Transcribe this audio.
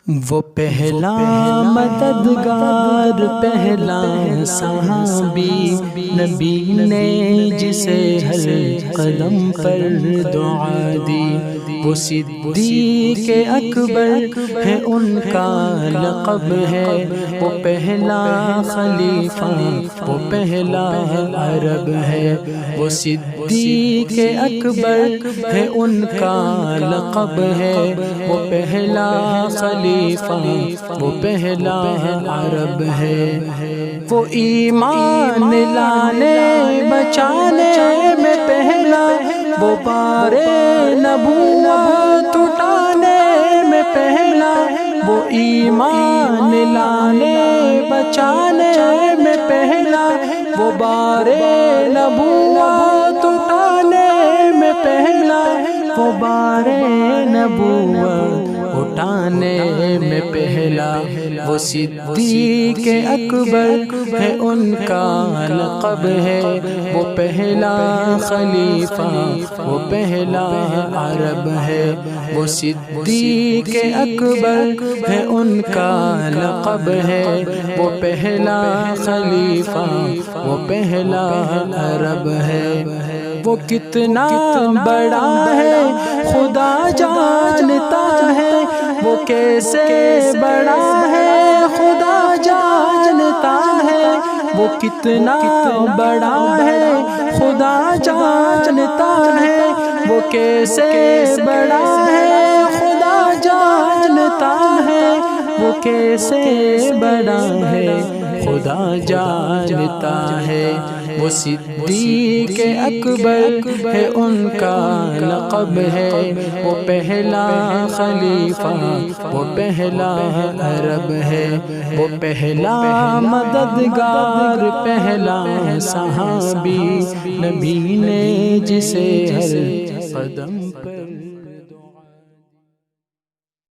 وہ پہلا مددگار پہلا صحابی نبی نے جسے ہر قدم پر دعا دی، وہ صدیق اکبر ہے ان کا لقب ہے، وہ پہلا خلیفہ وہ پہلا عرب ہے، وہ صدیق اکبر ہے ان کا لقب ہے، وہ پہلا خلیفہ وہ پہلا عرب ہے، وہ ایمان لانے بچانے میں پہلا، وہ بار نبوت اٹھانے میں پہلا، وہ ایمان لانے بچانے میں پہلا، وہ بار نبوت اٹھانے میں پہلا، وہ بار نبوت اٹھانے میں پہلا، وہ صدیق اکبر ہے ان کا لقب ہے، وہ پہلا خلیفہ وہ پہلا عرب ہے، وہ صدیق اکبر ہے ان کا لقب ہے، وہ پہلا خلیفہ وہ پہلا عرب ہے، وہ کتنا بڑا ہے خدا جانتا ہے، وہ کیسے بڑا ہے خدا جانتا ہے، وہ کتنا بڑا ہے خدا جانتا ہے، وہ کیسے بڑا ہے خدا جانتا ہے، وہ کیسے بڑا ہے خدا جانتا ہے، وہ صدیق اکبر ہے ان کا لقب ہے، وہ پہلا خلیفہ وہ پہلا عرب ہے، وہ پہلا مددگار پہلا صحابی نبی نے جسے ہر قدم پر